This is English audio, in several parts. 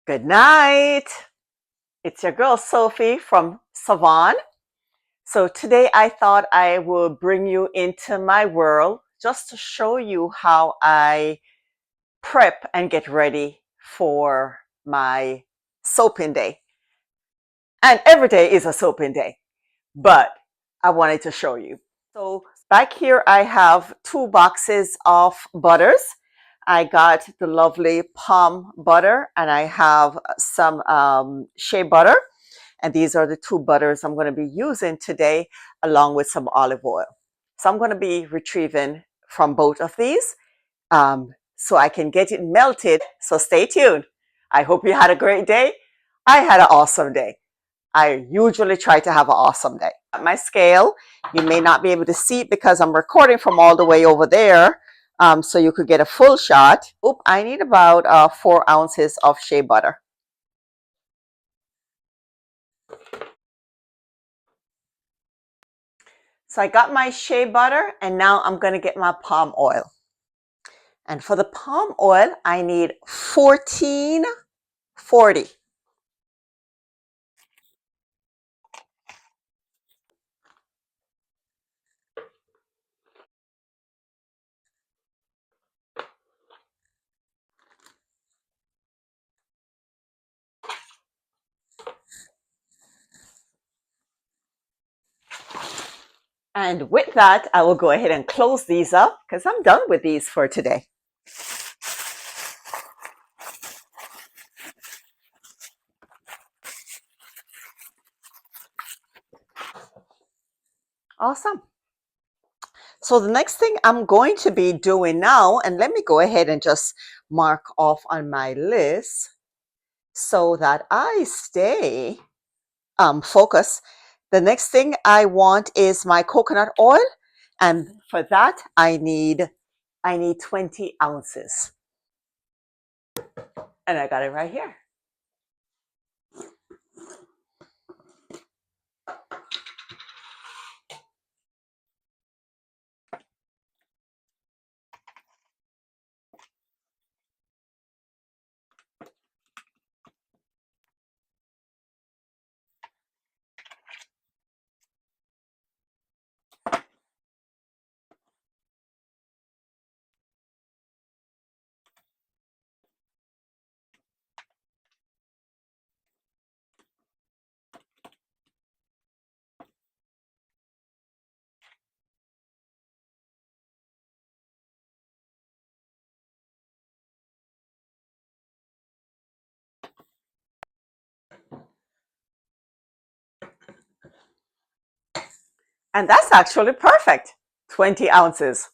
Good night. It's your girl Sophie from Savon. So today I thought I would bring you into my world just to show you how I prep and get ready for my soaping day. And every day is a soaping day, but I wanted to show you. So back here I have 2 boxes of butters. I got the lovely palm butter and I have some shea butter. And these are the 2 butters I'm going to be using today along with some olive oil. So I'm going to be retrieving from both of these so I can get it melted. So stay tuned. I hope you had a great day. I had an awesome day. I usually try to have an awesome day. My scale, you may not be able to see it because I'm recording from all the way over there. So you could get a full shot. Oop, I need about 4 ounces of shea butter. So I got my shea butter and now I'm going to get my palm oil. And for the palm oil, I need 1440. And with that, I will go ahead and close these up because I'm done with these for today. Awesome. So the next thing I'm going to be doing now, and let me go ahead and just mark off on my list so that I stay focused. The next thing I want is my coconut oil. And for that, I need 20 ounces. And I got it right here. And that's actually perfect. 20 ounces.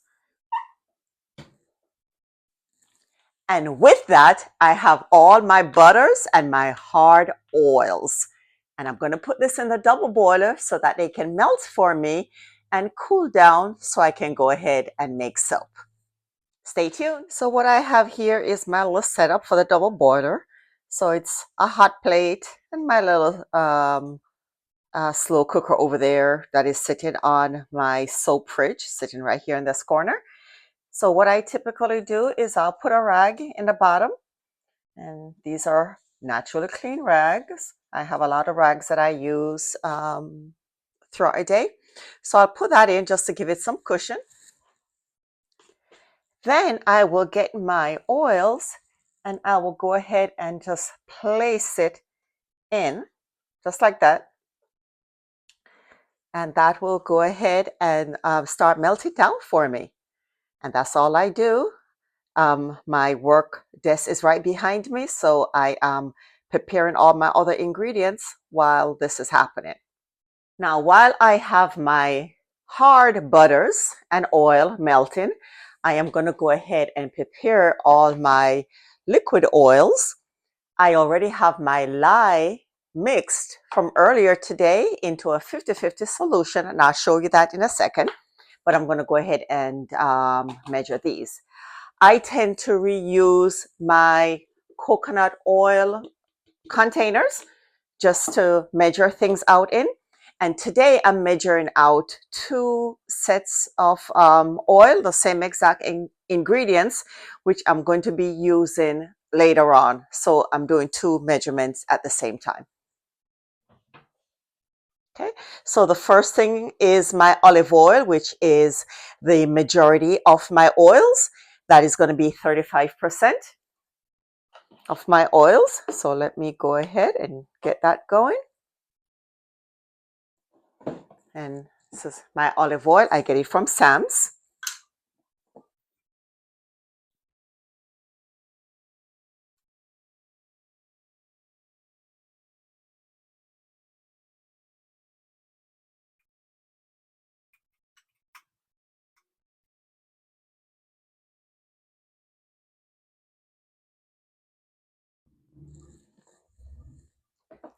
And with that, I have all my butters and my hard oils. And I'm going to put this in the double boiler so that they can melt for me and cool down so I can go ahead and make soap. Stay tuned. So what I have here is my little setup for the double boiler. So it's a hot plate and my little slow cooker over there that is sitting on my soap fridge, sitting right here in this corner. So what I typically do is I'll put a rag in the bottom, and these are naturally clean rags. I have a lot of rags that I use throughout a day. So I'll put that in just to give it some cushion. Then I will get my oils and I will go ahead and just place it in, just like that. And that will go ahead and start melting down for me. And that's all I do. My work desk is right behind me, so I am preparing all my other ingredients while this is happening. Now, while I have my hard butters and oil melting, I am going to go ahead and prepare all my liquid oils. I already have my lye mixed from earlier today into a 50-50 solution, and I'll show you that in a second. But I'm going to go ahead and measure these. I tend to reuse my coconut oil containers just to measure things out in. And today I'm measuring out 2 sets of oil, the same exact ingredients, which I'm going to be using later on. So I'm doing two measurements at the same time. Okay, so the first thing is my olive oil, which is the majority of my oils. That is going to be 35% of my oils. So let me go ahead and get that going. And this is my olive oil. I get it from Sam's.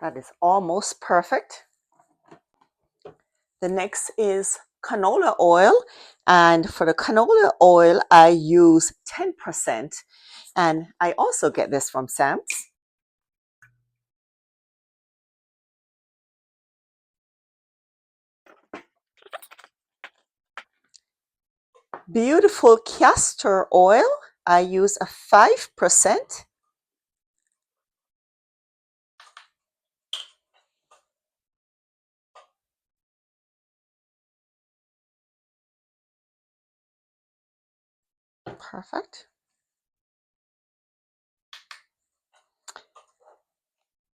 That is almost perfect. The next is canola oil. And for the canola oil, I use 10%. And I also get this from Sam's. Beautiful castor oil. I use a 5%. Perfect.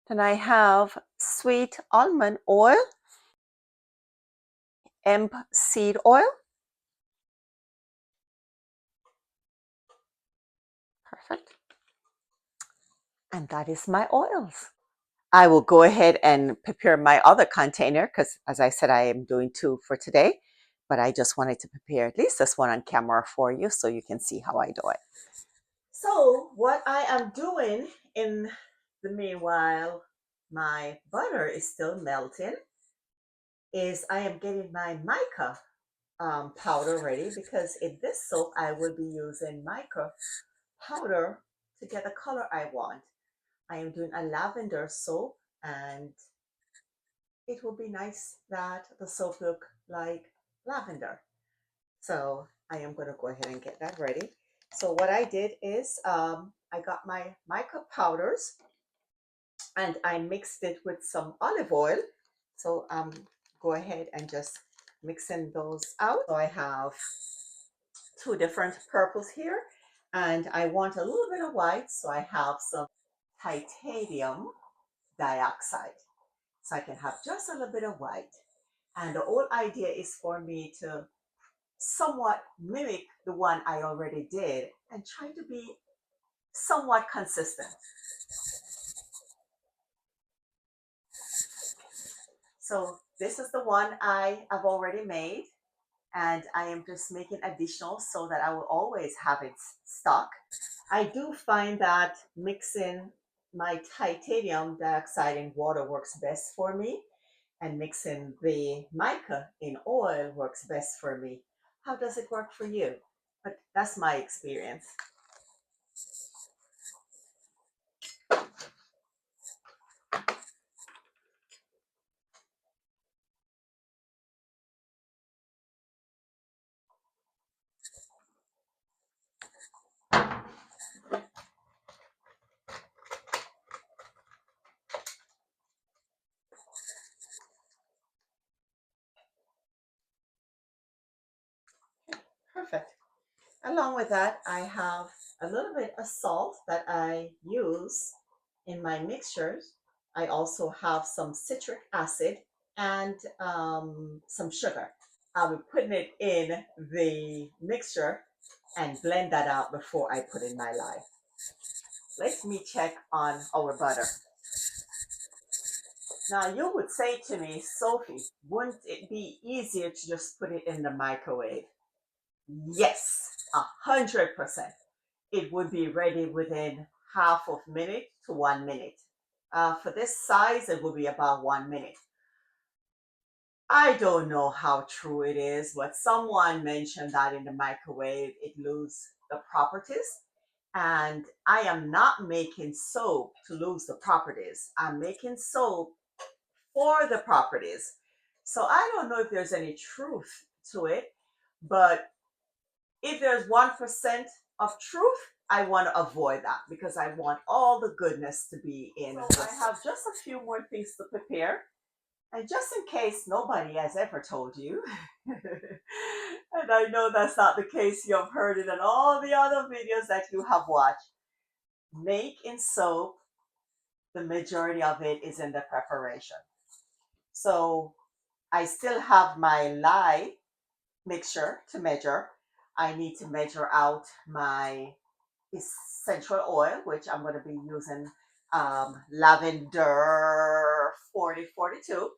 Then I have sweet almond oil, hemp seed oil. Perfect. And that is my oils. I will go ahead and prepare my other container because, as I said, I am doing two for today, but I just wanted to prepare at least this one on camera for you so you can see how I do it. So what I am doing in the meanwhile, my butter is still melting, is I am getting my mica powder ready because in this soap I will be using mica powder to get the color I want. I am doing a lavender soap and it will be nice that the soap look like lavender. So I am going to go ahead and get that ready. So what I did is I got my mica powders and I mixed it with some olive oil. So go ahead and just mixing those out. So I have two different purples here and I want a little bit of white. So I have some titanium dioxide. So I can have just a little bit of white. And the whole idea is for me to somewhat mimic the one I already did and try to be somewhat consistent. So this is the one I have already made and I am just making additional so that I will always have it stock. I do find that mixing my titanium dioxide in water works best for me and mixing the mica in oil works best for me. How does it work for you? But that's my experience. Perfect. Along with that, I have a little bit of salt that I use in my mixtures. I also have some citric acid and some sugar. I'll be putting it in the mixture and blend that out before I put in my lye. Let me check on our butter. Now you would say to me, Sophie, wouldn't it be easier to just put it in the microwave? Yes, 100%. It would be ready within half of minute to 1 minute. For this size, it would be about 1 minute. I don't know how true it is, but someone mentioned that in the microwave it loses the properties. And I am not making soap to lose the properties. I'm making soap for the properties. So I don't know if there's any truth to it, but if there's 1% of truth, I want to avoid that because I want all the goodness to be in. So I have just a few more things to prepare. And just in case nobody has ever told you, and I know that's not the case, you've heard it in all the other videos that you have watched, make in soap, the majority of it is in the preparation. So I still have my lye mixture to measure. I need to measure out my essential oil, which I'm going to be using lavender 4042.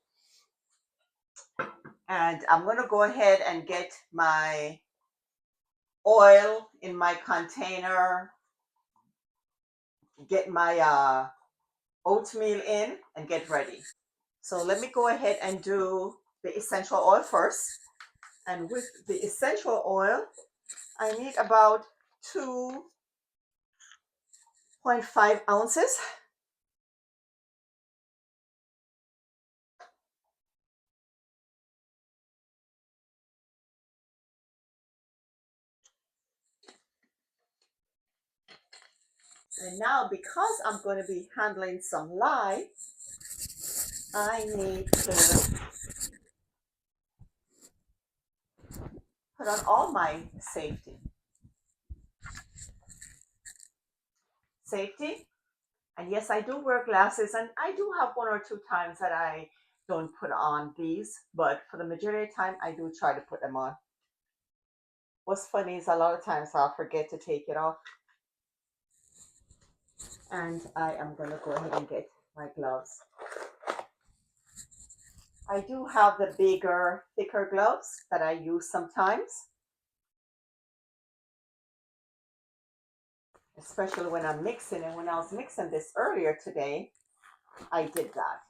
And I'm going to go ahead and get my oil in my container, get my oatmeal in, and get ready. So let me go ahead and do the essential oil first. And with the essential oil, I need about 2.5 ounces. And now, because I'm going to be handling some lye, I need to put on all my safety. And yes, I do wear glasses, and I do have one or two times that I don't put on these, but for the majority of the time, I do try to put them on. What's funny is a lot of times I'll forget to take it off. And I am going to go ahead and get my gloves. I do have the bigger, thicker gloves that I use sometimes, especially when I'm mixing. And when I was mixing this earlier today, I did that.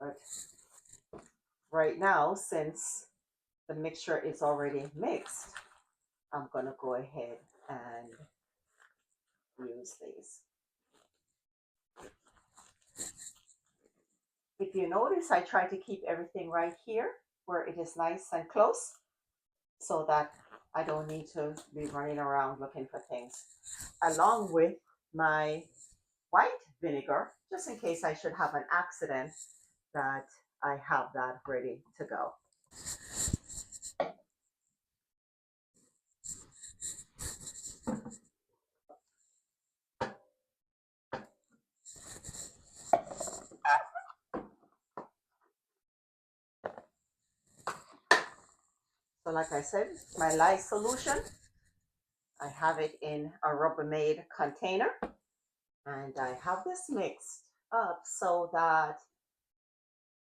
But right now, since the mixture is already mixed, I'm going to go ahead and use these. If you notice, I try to keep everything right here where it is nice and close so that I don't need to be running around looking for things. Along with my white vinegar, just in case I should have an accident, that I have that ready to go. So like I said, my lye solution, I have it in a Rubbermaid container, and I have this mixed up so that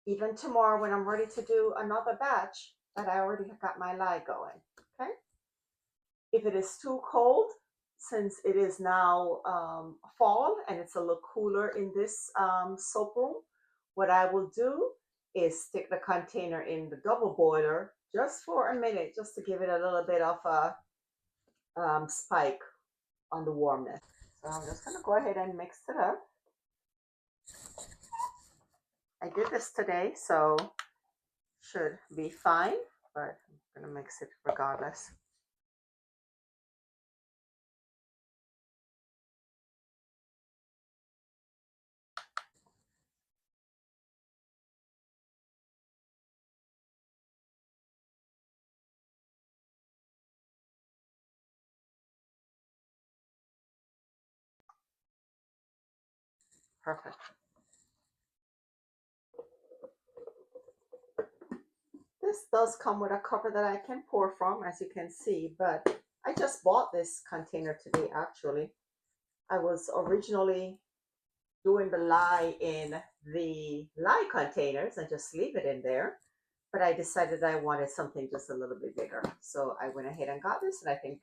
even tomorrow when I'm ready to do another batch, that I already got my lye going. Okay. If it is too cold, since it is now fall and it's a little cooler in this soap room, what I will do is stick the container in the double boiler just for a minute, just to give it a little bit of a spike on the warmness. So I'm just gonna go ahead and mix it up. I did this today, so should be fine, but I'm gonna mix it regardless. Perfect. This does come with a cover that I can pour from, as you can see, but I just bought this container today actually. I was originally doing the lye in the lye containers and just leave it in there, but I decided I wanted something just a little bit bigger. So I went ahead and got this, and I think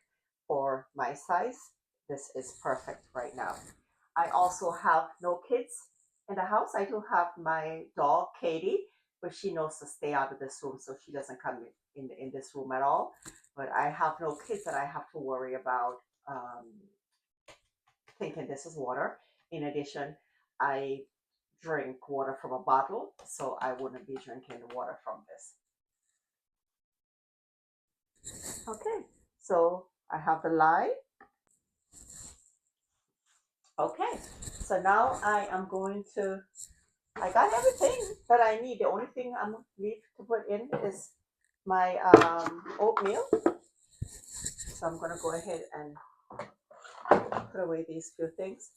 for my size, this is perfect right now. I also have no kids in the house. I do have my dog, Katie, but she knows to stay out of this room, so she doesn't come in this room at all. But I have no kids that I have to worry about thinking this is water. In addition, I drink water from a bottle, so I wouldn't be drinking the water from this. Okay, so I have the lye. Okay, so now I am going to, I got everything that I need. The only thing I'm need to put in is my oatmeal. So I'm gonna go ahead and put away these few things.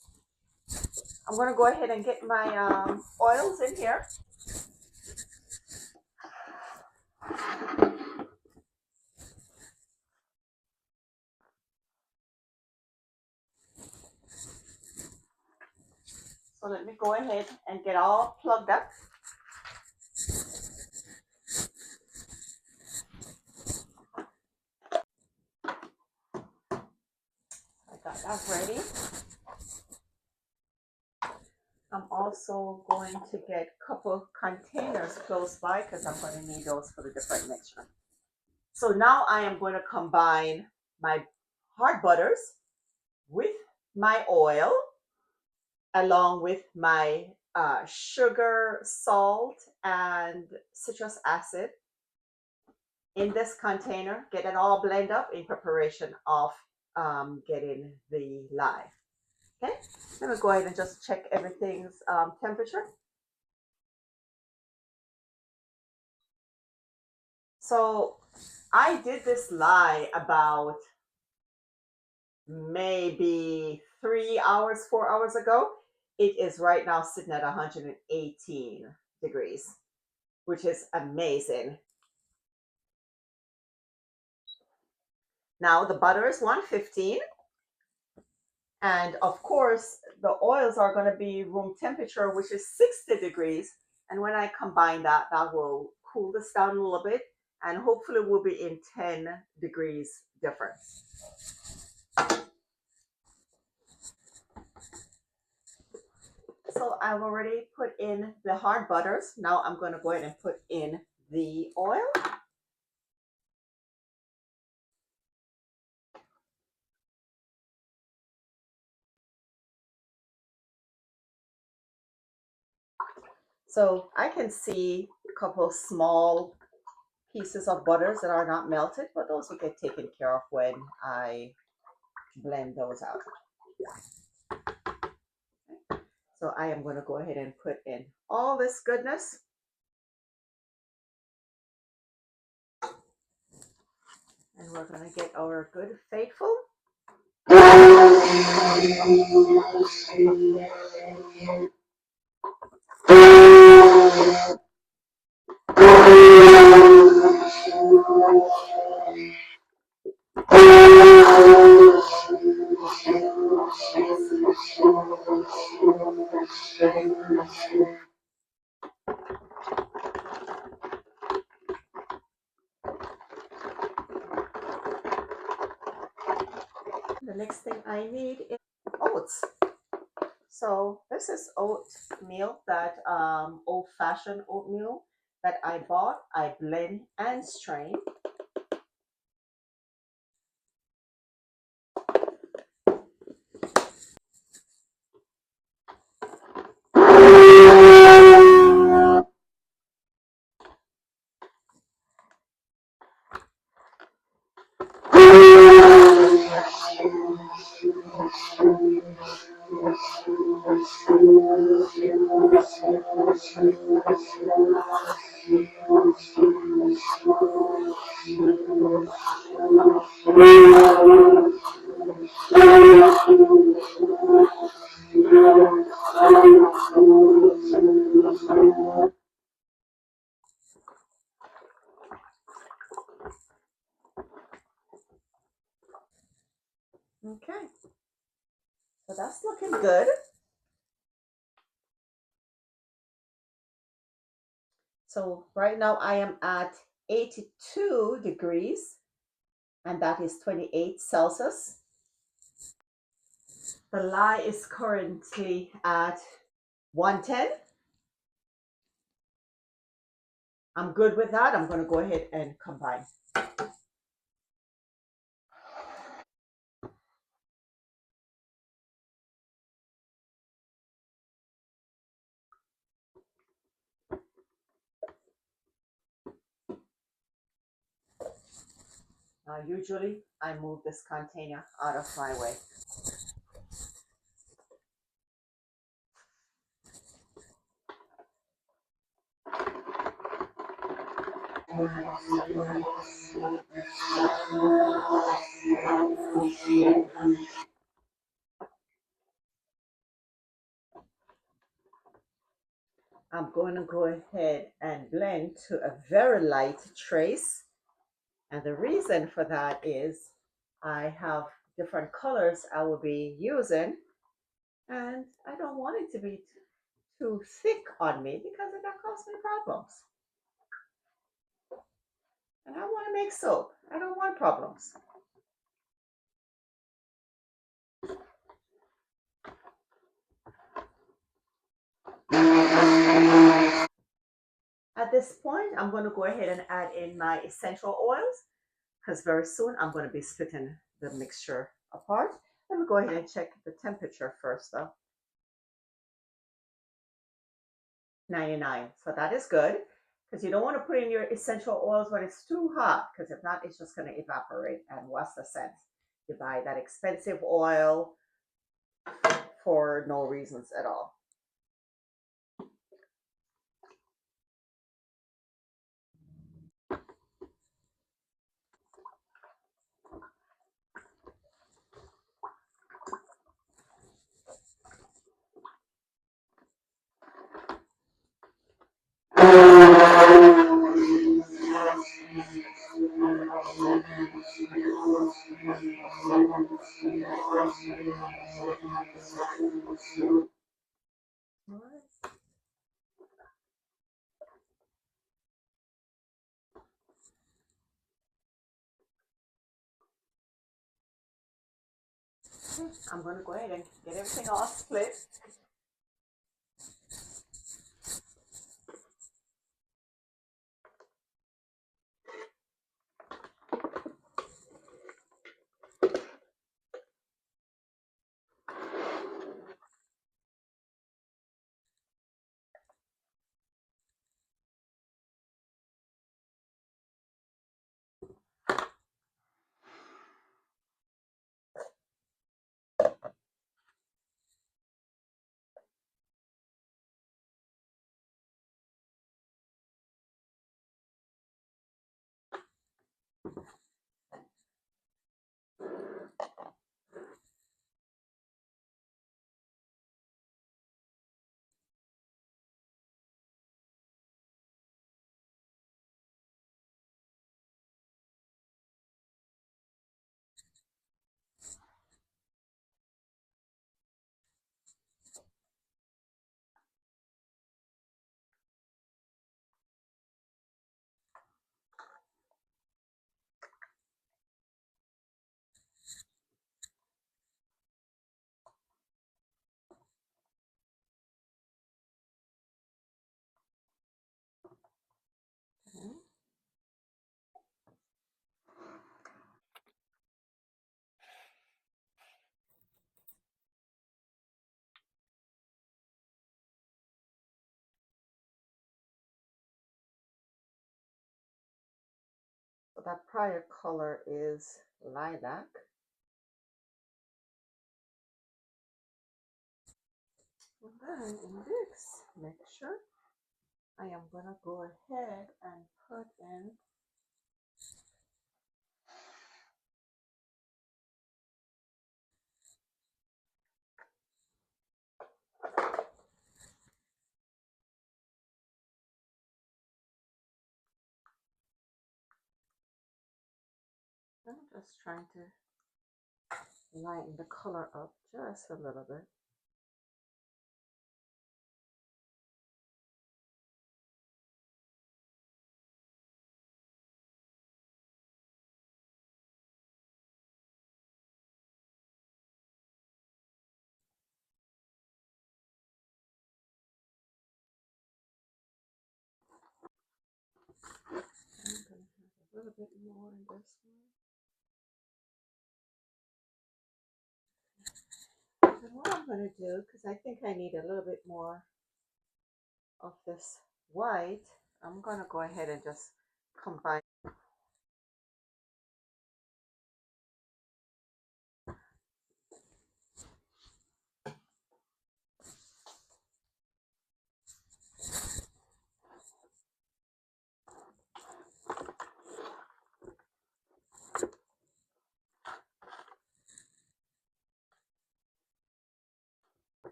I'm gonna go ahead and get my oils in here. So let me go ahead and get all plugged up. I got that ready. I'm also going to get a couple containers close by because I'm going to need those for the different mixture. So now I am going to combine my hard butters with my oil along with my sugar, salt, and citrus acid in this container. Get it all blended up in preparation of getting the lye. Okay, let me go ahead and just check everything's temperature. So I did this lye about maybe 3 hours, 4 hours ago. It is right now sitting at 118 degrees, which is amazing. Now the butter is 115. And of course, the oils are going to be room temperature, which is 60 degrees. And when I combine that, that will cool this down a little bit. And hopefully we'll be in 10 degrees difference. So I've already put in the hard butters. Now I'm going to go ahead and put in the oil. So I can see a couple small pieces of butters that are not melted, but those will get taken care of when I blend those out. So I am going to go ahead and put in all this goodness. And we're going to get our good faithful. The next thing I need is oats. So this is oatmeal, that old-fashioned oatmeal that I bought. I blend and strain. Okay, so that's looking good. So right now I am at 82 degrees, and that is 28 Celsius. The lye is currently at 110. I'm good with that. I'm going to go ahead and combine. Usually I move this container out of my way. I'm going to go ahead and blend to a very light trace. And the reason for that is I have different colors I will be using, and I don't want it to be too thick on me because it can cause me problems. And I want to make soap. I don't want problems. At this point, I'm going to go ahead and add in my essential oils because very soon I'm going to be splitting the mixture apart. Let me go ahead and check the temperature first though. 99. So that is good because you don't want to put in your essential oils when it's too hot because if not, it's just going to evaporate. And what's the sense? You buy that expensive oil for no reasons at all. I'm going to go ahead and get everything all split. So that prior color is lilac. And then in this mixture, I am going to go ahead and put in I'm just trying to lighten the color up just a little bit. I'm going to have a little bit more in this one. And what I'm going to do, because I think I need a little bit more of this white, I'm going to go ahead and just combine.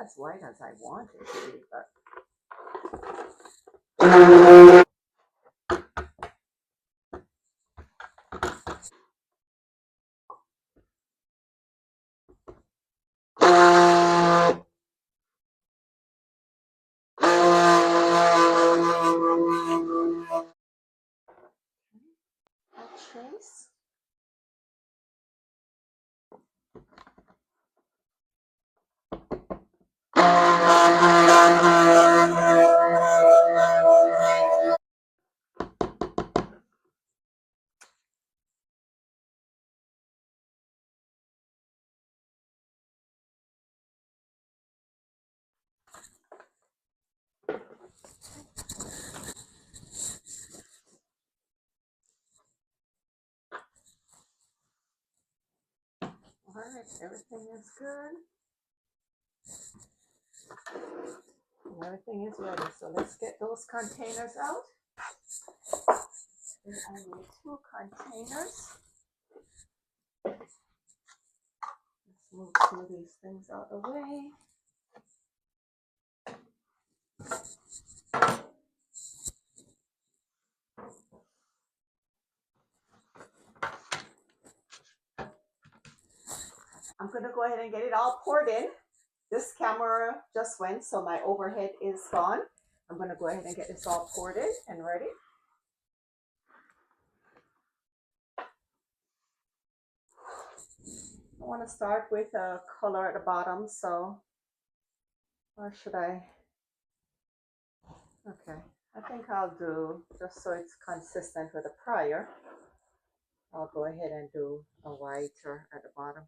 as white as I want it to be, but a trace. All right, everything is good. Everything is ready. So let's get those containers out. And I need 2 containers. Let's move 2 of these things out of the way. I'm going to go ahead and get it all poured in. This camera just went, so my overhead is gone. I'm going to go ahead and get this all poured in and ready. I want to start with a color at the bottom, so, or should I? Okay, I think I'll do, just so it's consistent with the prior, I'll go ahead and do a whiter at the bottom.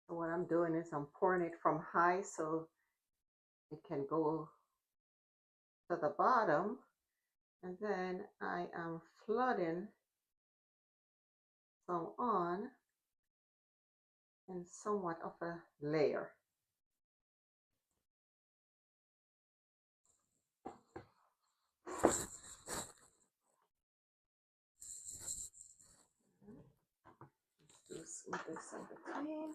So what I'm doing is I'm pouring it from high so it can go to the bottom, and then I am flooding some on in somewhat of a layer. Let's do this in between.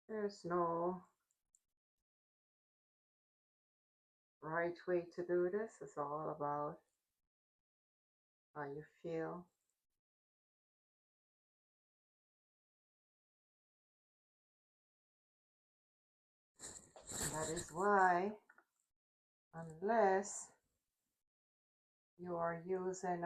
There's no right way to do this. It's all about how you feel. And that is why, unless you are using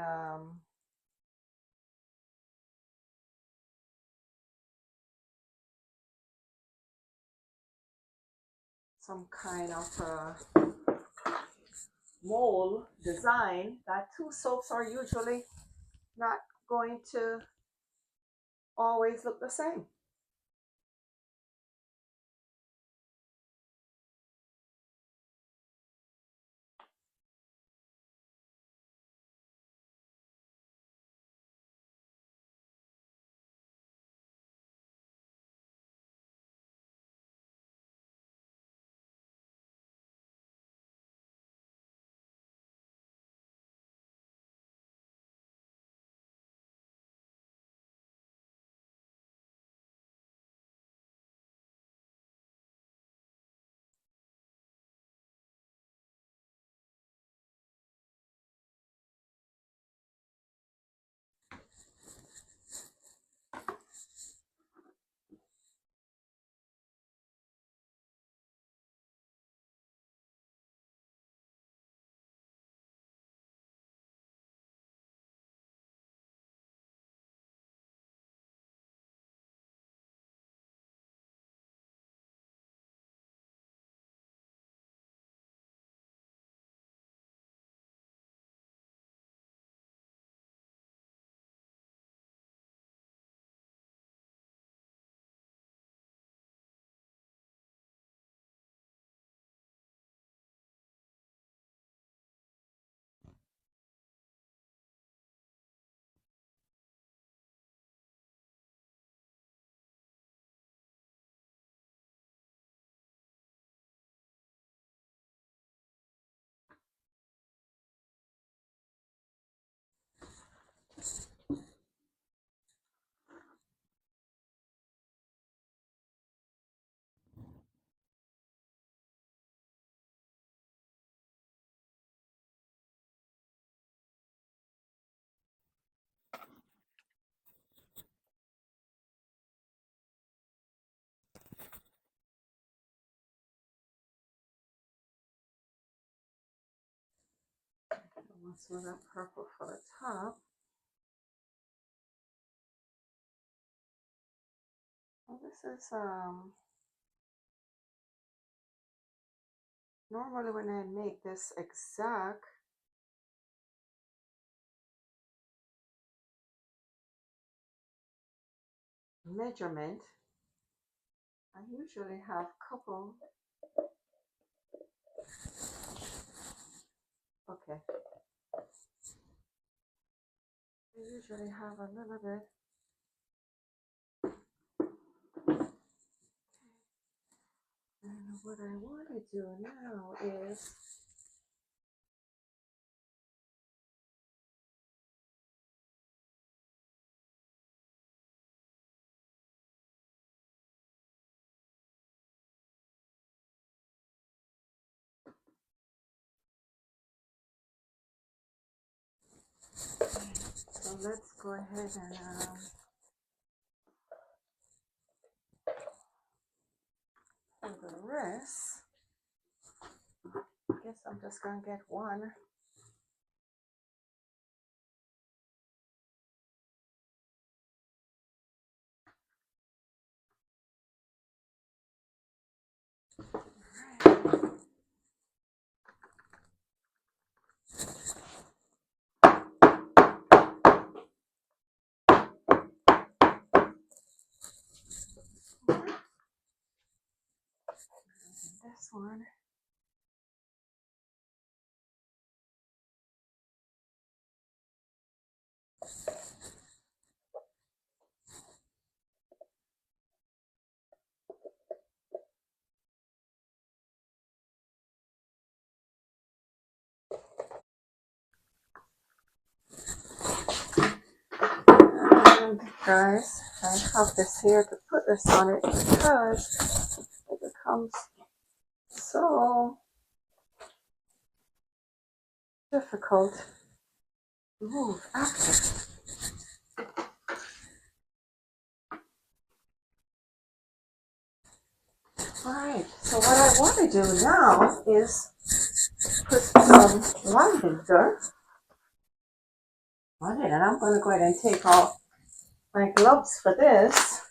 some kind of mold design, that 2 soaps are usually not going to always look the same. Let's do that purple for the top. Well, this is normally when I make this exact measurement, I usually have a couple. Okay. I usually have a little bit. And what I want to do now is so let's go ahead and for the rest, I guess I'm just gonna get one. This one. And guys, I have this here to put this on it because it becomes so difficult to move after. Alright, so what I want to do now is put some lavender on it, and I'm going to go ahead and take off my gloves for this.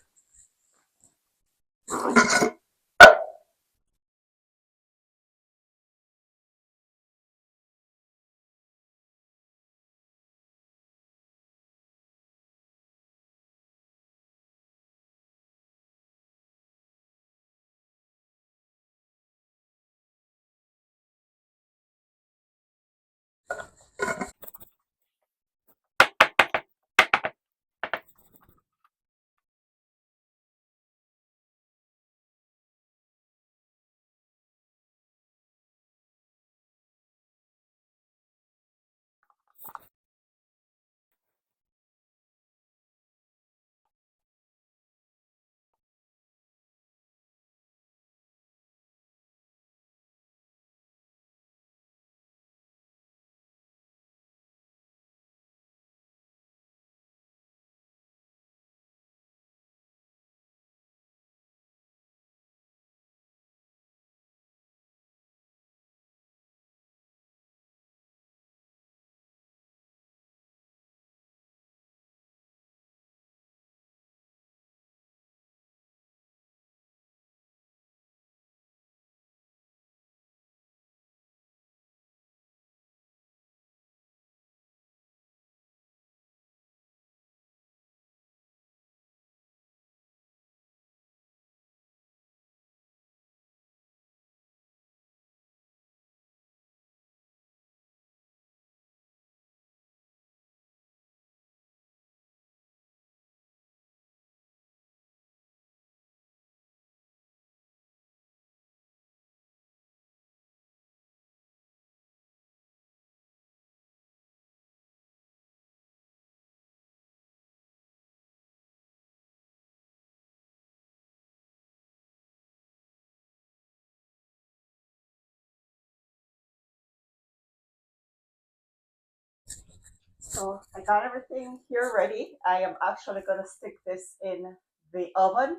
So I got everything here ready. I am actually going to stick this in the oven.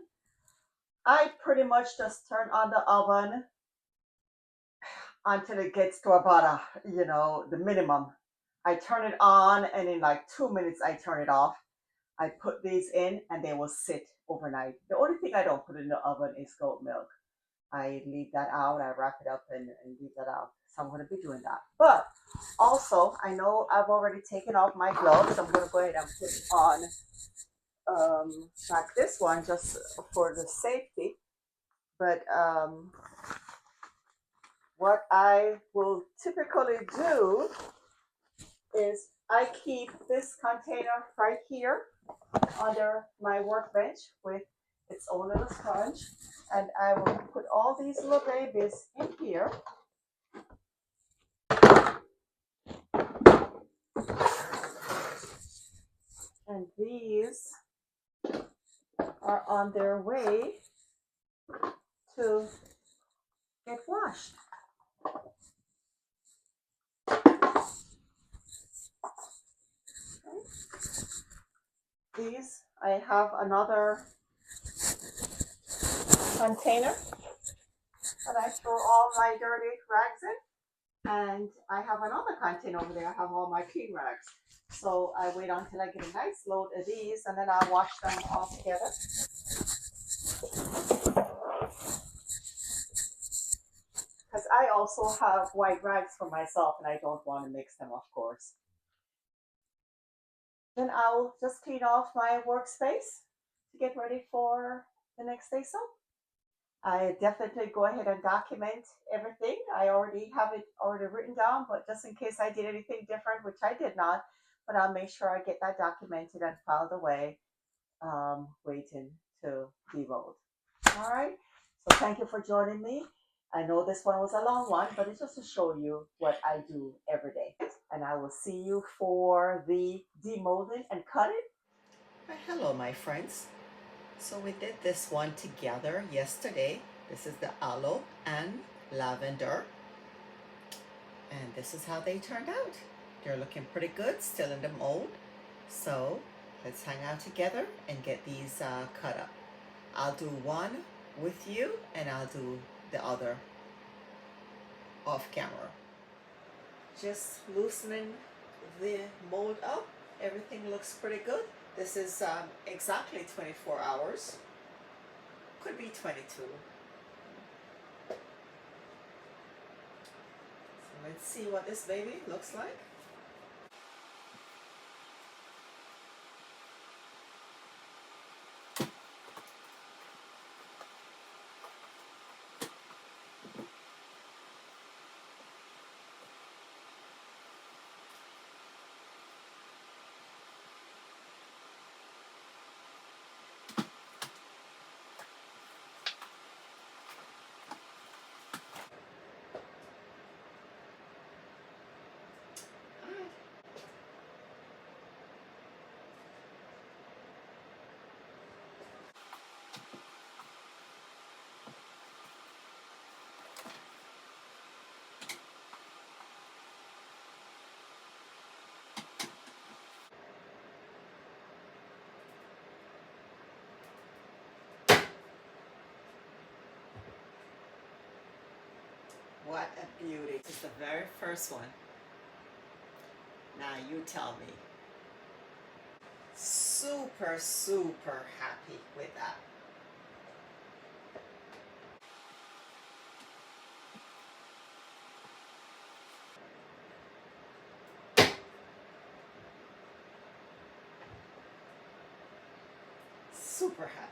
I pretty much just turn on the oven until it gets to about the minimum. I turn it on and in like 2 minutes I turn it off. I put these in and they will sit overnight. The only thing I don't put in the oven is goat milk. I leave that out. I wrap it up and leave that out. So I'm going to be doing that. But also, I know I've already taken off my gloves. I'm going to go ahead and put on like this one just for the safety. But what I will typically do is I keep this container right here under my workbench with its own little sponge, and I will put all these little babies in here. And these are on their way to get washed. These, I have another container that I throw all my dirty rags in. And I have another container over there. I have all my clean rags. So I wait until I get a nice load of these and then I'll wash them all together. Because I also have white rags for myself and I don't want to mix them, of course. Then I'll just clean off my workspace to get ready for the next day soap. I definitely go ahead and document everything. I already have it already written down, but just in case I did anything different, which I did not, but I'll make sure I get that documented and filed away, waiting to demold. All right. So thank you for joining me. I know this one was a long one, but it's just to show you what I do every day. And I will see you for the demolding and cutting. Hello, my friends. So we did this one together yesterday. This is the aloe and lavender. And this is how they turned out. They're looking pretty good, still in the mold. So let's hang out together and get these cut up. I'll do one with you and I'll do the other off camera. Just loosening the mold up. Everything looks pretty good. This is exactly 24 hours. Could be 22. So let's see what this baby looks like. What a beauty. This is the very first one. Now you tell me. Super, super happy with that. Super happy.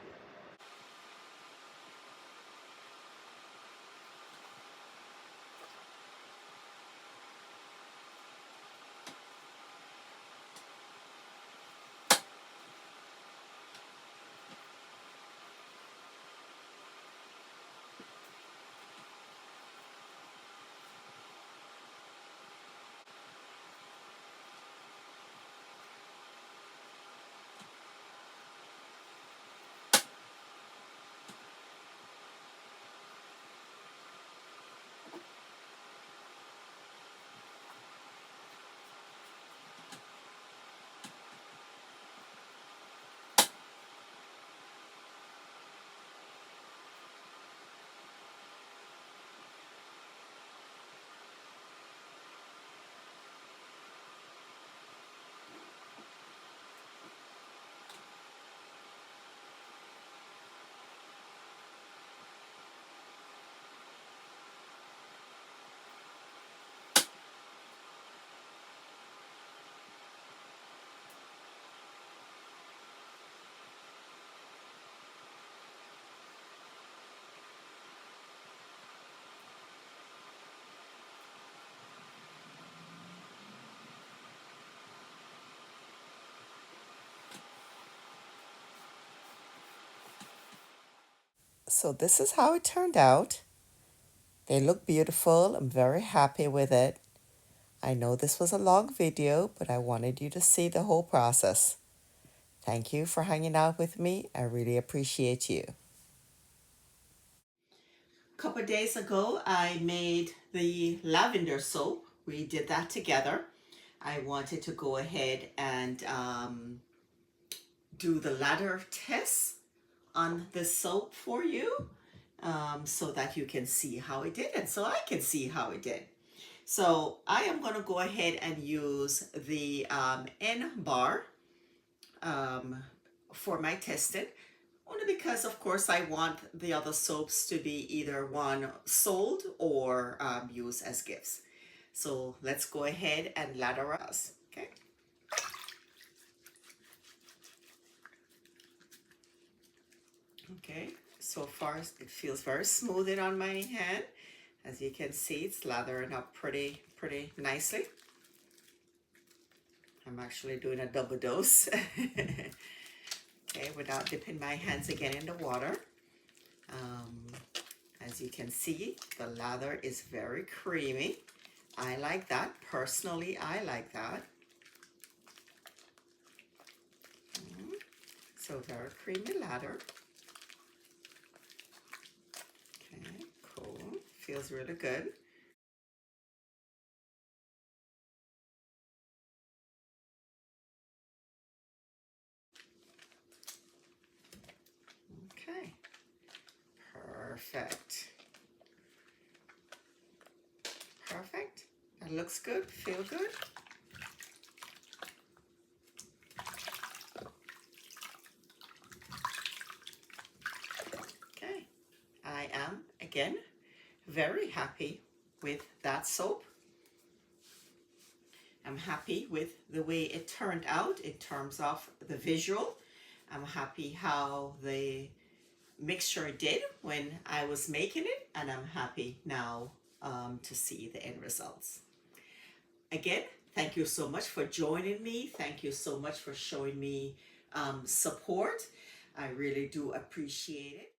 So this is how it turned out. They look beautiful. I'm very happy with it. I know this was a long video, but I wanted you to see the whole process. Thank you for hanging out with me. I really appreciate you. A couple of days ago, I made the lavender soap. We did that together. I wanted to go ahead and do the lather test on the soap for you, so that you can see how it did and so I can see how it did. So I am going to go ahead and use the N bar for my testing, only because of course I want the other soaps to be either one sold or used as gifts. So let's go ahead and lather us. Okay. Okay, so far it feels very smooth on my hand. As you can see, it's lathering up pretty nicely. I'm actually doing a double dose. Okay, without dipping my hands again in the water. As you can see, the lather is very creamy. I like that. Personally, I like that. So very creamy lather. Okay, cool. Feels really good. Okay, perfect. Perfect. That looks good. Feel good. Okay. I am, again, very happy with that soap. I'm happy with the way it turned out in terms of the visual. I'm happy how the mixture did when I was making it, and I'm happy now to see the end results. Again, thank you so much for joining me. Thank you so much for showing me support. I really do appreciate it.